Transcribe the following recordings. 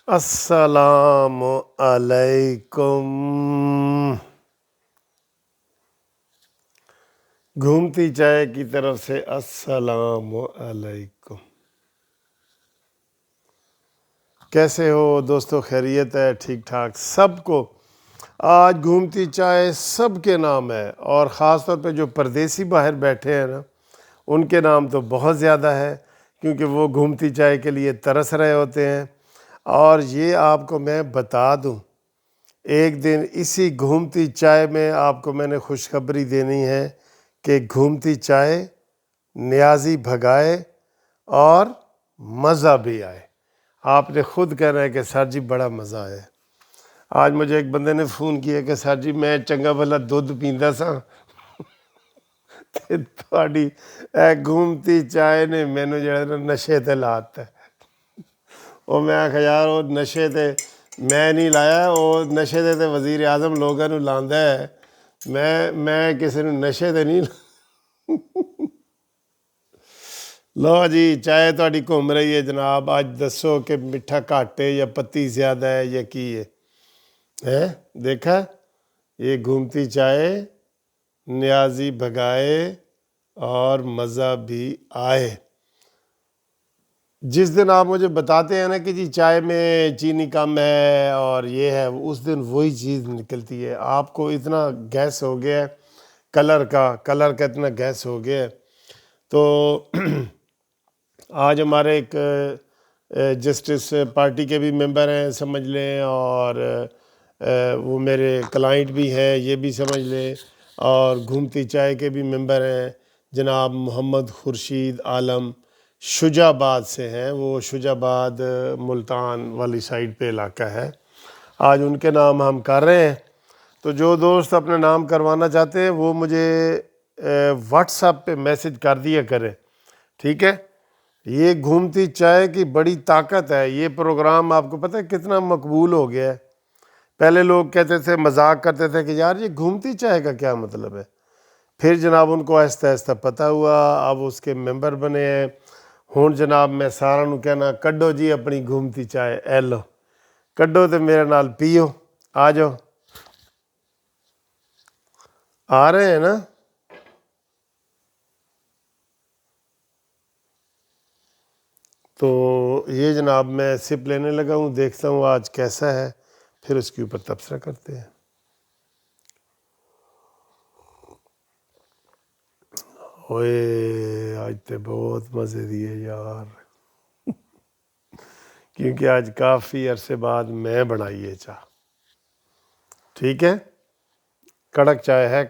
السلام علیکم۔ گھومتی چائے کی طرف سے السلام علیکم۔ کیسے ہو دوستو؟ خیریت ہے؟ ٹھیک ٹھاک سب کو؟ آج گھومتی چائے سب کے نام ہے، اور خاص طور پہ جو پردیسی باہر بیٹھے ہیں نا، ان کے نام تو بہت زیادہ ہے، کیونکہ وہ گھومتی چائے کے لیے ترس رہے ہوتے ہیں۔ اور یہ آپ کو میں بتا دوں، ایک دن اسی گھومتی چائے میں آپ کو میں نے خوشخبری دینی ہے کہ گھومتی چائے نیازی بھگائے اور مزہ بھی آئے۔ آپ نے خود کہنا ہے کہ سر جی بڑا مزہ آیا۔ آج مجھے ایک بندے نے فون کیا کہ سر جی میں چنگا بھلا دودھ پیندا سا تے تہاڈی اے گھومتی چائے نے مینوں جڑا نا نشے تے لاتا ہے۔ وہ میں آکھا یار وہ نشے تے میں نہیں لایا، وہ نشے تے وزیر اعظم لوگاں نوں لاندا ہے، میں کسی نوں نشے تے نہیں لو جی چائے تہاڈی گھوم رہی ہے جناب۔ آج دسو کہ میٹھا گھٹ ہے یا پتی زیادہ ہے یا کی ہے؟ دیکھا، یہ گھومتی چائے نیازی بھگائے اور مزہ بھی آئے۔ جس دن آپ مجھے بتاتے ہیں نا کہ جی چائے میں چینی کم ہے اور یہ ہے، اس دن وہی چیز نکلتی ہے۔ آپ کو اتنا گیس ہو گیا ہے کلر کا اتنا گیس ہو گیا ہے۔ تو آج ہمارے ایک جسٹس پارٹی کے بھی ممبر ہیں سمجھ لیں، اور وہ میرے کلائنٹ بھی ہیں یہ بھی سمجھ لیں، اور گھومتی چائے کے بھی ممبر ہیں جناب محمد خورشید عالم، شجاع آباد سے ہیں وہ، شجاع آباد ملتان والی سائڈ پہ علاقہ ہے۔ آج ان کے نام ہم کر رہے ہیں، تو جو دوست اپنا نام کروانا چاہتے ہیں وہ مجھے واٹس ایپ پہ میسج کر دیا کرے، ٹھیک ہے؟ یہ گھومتی چائے کی بڑی طاقت ہے۔ یہ پروگرام آپ کو پتہ ہے کتنا مقبول ہو گیا ہے۔ پہلے لوگ کہتے تھے، مذاق کرتے تھے کہ یار یہ گھومتی چائے کا کیا مطلب ہے؟ پھر جناب ان کو آہستہ آہستہ پتہ ہوا، اب اس کے ممبر بنے ہیں۔ ہوں جناب میں سارا نوں کہنا کڈو جی اپنی گھومتی چائے، اے لو کڈو تے میرے نال پیو، آ جاؤ۔ آ رہے ہیں نا؟ تو یہ جناب میں سپ لینے لگا ہوں، دیکھتا ہوں آج کیسا ہے، پھر اس کے اوپر تبصرہ کرتے ہیں۔ اوئے آج تے بہت مزے دیے یار، کیونکہ آج کافی عرصے بعد میں بنائی ہے چاہ، ٹھیک ہے؟ کڑک چائے ہے،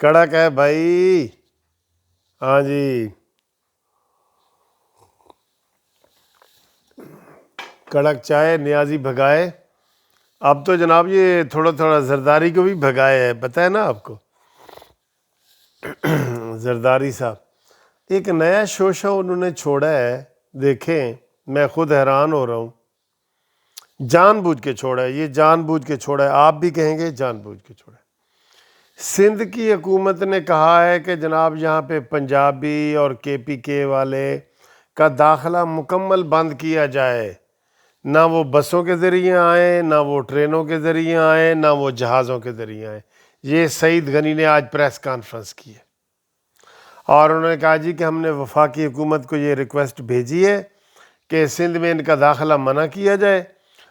کڑک ہے بھائی، ہاں جی کڑک چائے نیازی بھگائے۔ اب تو جناب یہ تھوڑا تھوڑا زرداری کو بھی بھگائے ہے، پتہ ہے نا آپ کو؟ زرداری صاحب ایک نیا شوشہ انہوں نے چھوڑا ہے، دیکھیں میں خود حیران ہو رہا ہوں۔ جان بوجھ کے چھوڑا ہے، یہ جان بوجھ کے چھوڑا ہے، آپ بھی کہیں گے جان بوجھ کے چھوڑا ہے۔ سندھ کی حکومت نے کہا ہے کہ جناب یہاں پہ پنجابی اور کے پی کے والے کا داخلہ مکمل بند کیا جائے، نہ وہ بسوں کے ذریعے آئیں، نہ وہ ٹرینوں کے ذریعے آئیں، نہ وہ جہازوں کے ذریعے آئیں۔ یہ سعید غنی نے آج پریس کانفرنس کی ہے، اور انہوں نے کہا جی کہ ہم نے وفاقی حکومت کو یہ ریکویسٹ بھیجی ہے کہ سندھ میں ان کا داخلہ منع کیا جائے،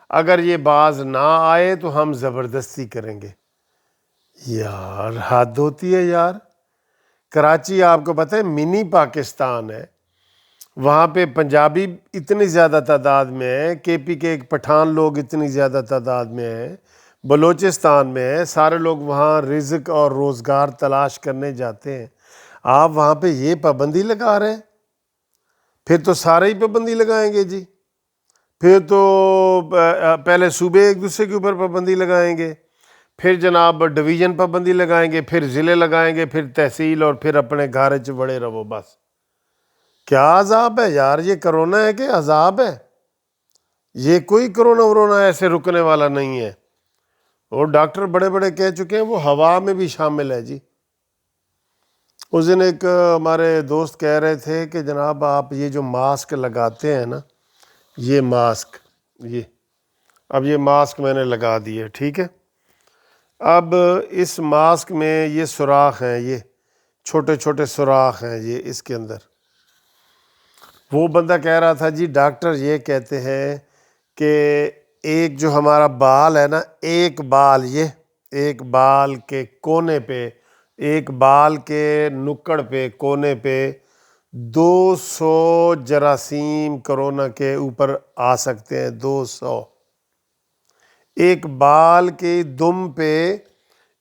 اگر یہ باز نہ آئے تو ہم زبردستی کریں گے۔ یار حد ہوتی ہے یار۔ کراچی آپ کو پتہ ہے منی پاکستان ہے، وہاں پہ پنجابی اتنی زیادہ تعداد میں ہیں، کے پی کے پٹھان لوگ اتنی زیادہ تعداد میں ہیں، بلوچستان میں ہیں، سارے لوگ وہاں رزق اور روزگار تلاش کرنے جاتے ہیں۔ آپ وہاں پہ یہ پابندی لگا رہے ہیں، پھر تو سارے ہی پابندی لگائیں گے جی، پھر تو پہلے صوبے ایک دوسرے کے اوپر پابندی لگائیں گے، پھر جناب ڈویژن پابندی لگائیں گے، پھر ضلع لگائیں گے، پھر تحصیل، اور پھر اپنے گھر چ بڑے رہو بس۔ کیا عذاب ہے یار؟ یہ کرونا ہے کہ عذاب ہے؟ یہ کوئی کرونا ایسے رکنے والا نہیں ہے، اور ڈاکٹر بڑے بڑے کہہ چکے ہیں وہ ہوا میں بھی شامل ہے جی۔ اس دن ایک ہمارے دوست کہہ رہے تھے کہ جناب آپ یہ جو ماسک لگاتے ہیں نا، یہ ماسک یہ اب یہ ماسک میں نے لگا دیا، ٹھیک ہے. اب اس ماسک میں یہ سوراخ ہیں، یہ چھوٹے چھوٹے سوراخ ہیں یہ اس کے اندر. وہ بندہ کہہ رہا تھا جی ڈاکٹر یہ کہتے ہیں کہ ایک جو ہمارا بال ہے نا، ایک بال، یہ ایک بال کے کونے پہ، ایک بال کے نکڑ پہ، کونے پہ 200 جراثیم کرونا کے اوپر آ سکتے ہیں. 200 ایک بال کے دم پہ،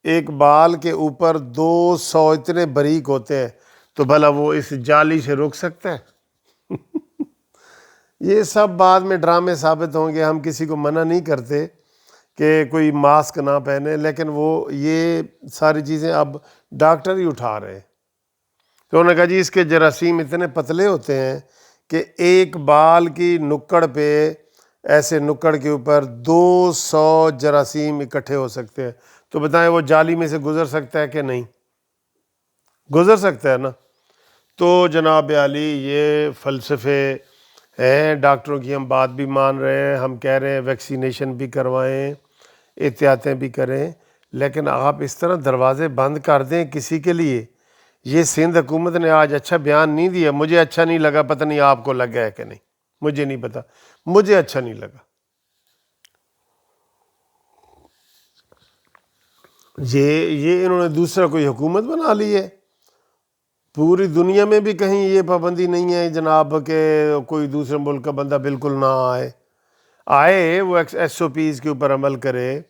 ایک بال کے اوپر 200 اتنے باریک ہوتے ہیں. تو بھلا وہ اس جالی سے رک سکتا ہے؟ یہ سب بعد میں ڈرامے ثابت ہوں گے. ہم کسی کو منع نہیں کرتے کہ کوئی ماسک نہ پہنے، لیکن وہ یہ ساری چیزیں اب ڈاکٹر ہی اٹھا رہے ہیں. تو انہوں نے کہا جی اس کے جراثیم اتنے پتلے ہوتے ہیں کہ ایک بال کی نکڑ پہ، ایسے نکڑ کے اوپر 200 جراثیم اکٹھے ہو سکتے ہیں. تو بتائیں وہ جالی میں سے گزر سکتا ہے کہ نہیں؟ گزر سکتا ہے نا. تو جناب عالی یہ فلسفے ہیں. ڈاکٹروں کی ہم بات بھی مان رہے ہیں، ہم کہہ رہے ہیں ویکسینیشن بھی کروائیں، احتیاطیں بھی کریں، لیکن آپ اس طرح دروازے بند کر دیں کسی کے لیے. یہ سندھ حکومت نے آج اچھا بیان نہیں دیا، مجھے اچھا نہیں لگا، پتہ نہیں آپ کو لگا ہے کہ نہیں، مجھے نہیں پتا، مجھے اچھا نہیں لگا. یہ انہوں نے دوسرا کوئی حکومت بنا لی ہے. پوری دنیا میں بھی کہیں یہ پابندی نہیں ہے جناب کہ کوئی دوسرے ملک کا بندہ بالکل نہ آئے وہ ایس او پیز کے اوپر عمل کرے،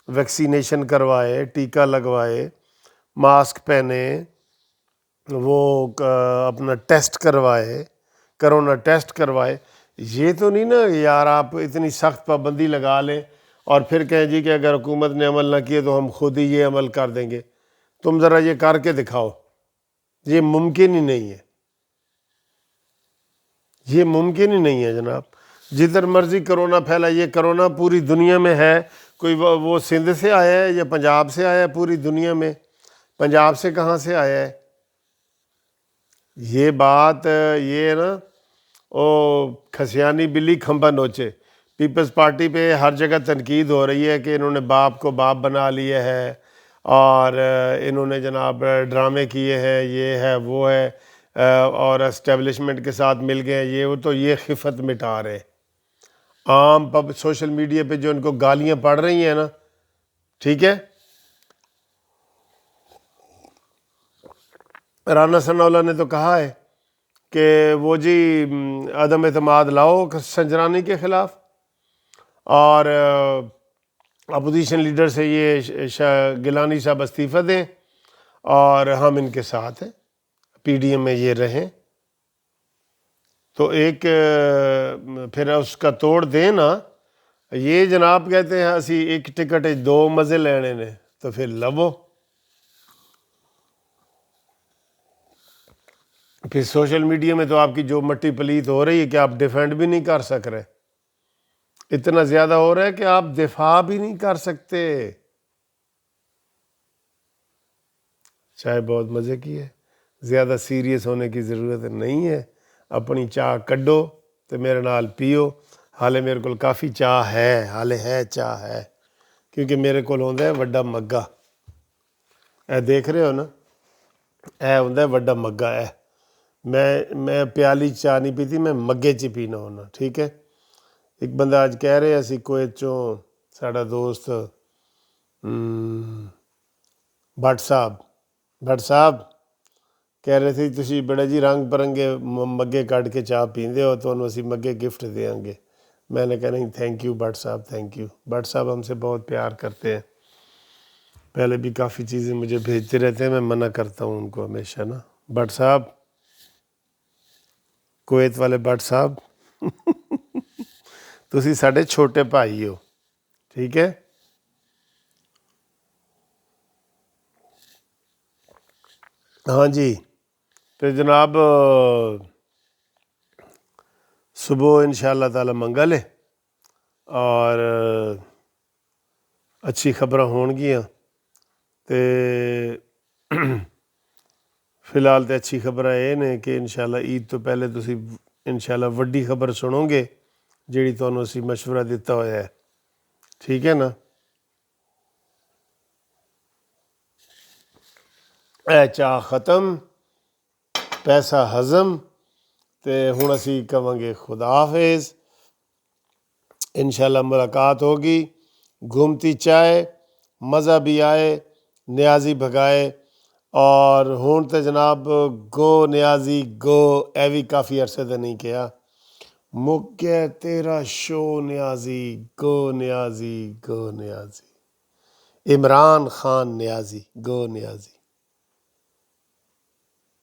ویکسینیشن کروائے، ٹیکہ لگوائے، ماسک پہنے، وہ اپنا ٹیسٹ کروائے، کرونا ٹیسٹ کروائے. یہ تو نہیں نا یار آپ اتنی سخت پابندی لگا لیں اور پھر کہیں جی کہ اگر حکومت نے عمل نہ کیے تو ہم خود ہی یہ عمل کر دیں گے. تم ذرا یہ کر کے دکھاؤ. یہ ممکن ہی نہیں ہے، یہ ممکن ہی نہیں ہے جناب. جدھر مرضی کرونا پھیلا، یہ کرونا پوری دنیا میں ہے. کوئی وہ سندھ سے آیا ہے یا پنجاب سے آیا ہے؟ پوری دنیا میں پنجاب سے کہاں سے آیا ہے؟ یہ بات یہ نا او کھسیانی بلی کھمبا نوچے. پیپلز پارٹی پہ ہر جگہ تنقید ہو رہی ہے کہ انہوں نے باپ کو باپ بنا لیا ہے اور انہوں نے جناب ڈرامے کیے ہیں، یہ ہے وہ ہے، اور اسٹیبلشمنٹ کے ساتھ مل گئے ہیں. یہ وہ تو یہ خفت مٹا رہے. عام سوشل میڈیا پہ جو ان کو گالیاں پڑ رہی ہیں نا، ٹھیک ہے. رانا ثناء اللہ نے تو کہا ہے کہ وہ جی عدم اعتماد لاؤ سنجرانی کے خلاف، اور اپوزیشن لیڈر سے یہ گیلانی صاحب استعفیٰ دیں اور ہم ان کے ساتھ ہیں، پی ڈی ایم میں یہ رہیں. تو ایک پھر اس کا توڑ دیں نا. یہ جناب کہتے ہیں اسی ایک ٹکٹ 2 مزے لینے نے، تو پھر لبو. پھر سوشل میڈیا میں تو آپ کی جو مٹی پلیت ہو رہی ہے کہ آپ ڈیفینڈ بھی نہیں کر سک رہے. اتنا زیادہ ہو رہا ہے کہ آپ دفاع بھی نہیں کر سکتے. چائے بہت مزے کی ہے، زیادہ سیریس ہونے کی ضرورت نہیں ہے. اپنی چاہ کڈو تو میرے نال پیو. حالے میرے کو کافی چاہ ہے، حالے ہے چاہ ہے، کیونکہ میرے کو ہوندا ہے وڈا مگا. اے دیکھ رہے ہو نا، اے ہوندا ہے وڈا مگا. میں پیالی چاہ نہیں پیتی، میں مگے چ پینا ہونا، ٹھیک ہے. ایک بندہ آج کہہ رہے اسی کویت چوں، ساڈا دوست بٹ صاحب کہہ رہے تھے تسی بڑے جی رنگ برنگے مگے کٹ کے چاہ پیندے ہو، تو انہوں اسی مگے گفٹ دیاں گے. میں نے کہا نہیں تھینک یو بٹ صاحب، تھینک یو. بٹ صاحب ہم سے بہت پیار کرتے ہیں، پہلے بھی کافی چیزیں مجھے بھیجتے رہتے ہیں، میں منع کرتا ہوں ان کو ہمیشہ نا. بٹ صاحب، کویت والے بٹ صاحب تسی ساڈے چھوٹے بھائی ہو، ٹھیک ہے. ہاں جی. پھر جناب صبح انشاءاللہ تعالی منگل ہے اور اچھی خبراں ہون گیاں. تے فی الحال تے اچھی خبراں یہ نے کہ انشاءاللہ عید تو پہلے تسی انشاءاللہ وڈی خبر سنو گے ਜਿਹੜੀ ਤੁਹਾਨੂੰ ਅਸੀਂ ਮਸ਼ਵਰਾ ਦਿੱਤਾ ਹੋਇਆ ਹੈ, ਠੀਕ ਹੈ ਨਾ। ਇਹ ਚਾਹ ਖਤਮ, ਪੈਸਾ ਹਜ਼ਮ, ਤੇ ਹੁਣ ਅਸੀਂ ਕਹਾਂਗੇ ਖੁਦਾ ਹਾਫਿਜ਼। انشاءاللہ ملاقات ہوگی، گھومتی چائے، مزہ بھی آئے، نیازی بھگائے، اور ہون تے جناب گو نیازی گو، اے بھی کافی عرصے تے نہیں کیا، مک گیا تیرا شو نیازی گو نیازی گو نیازی، عمران خان نیازی گو نیازی۔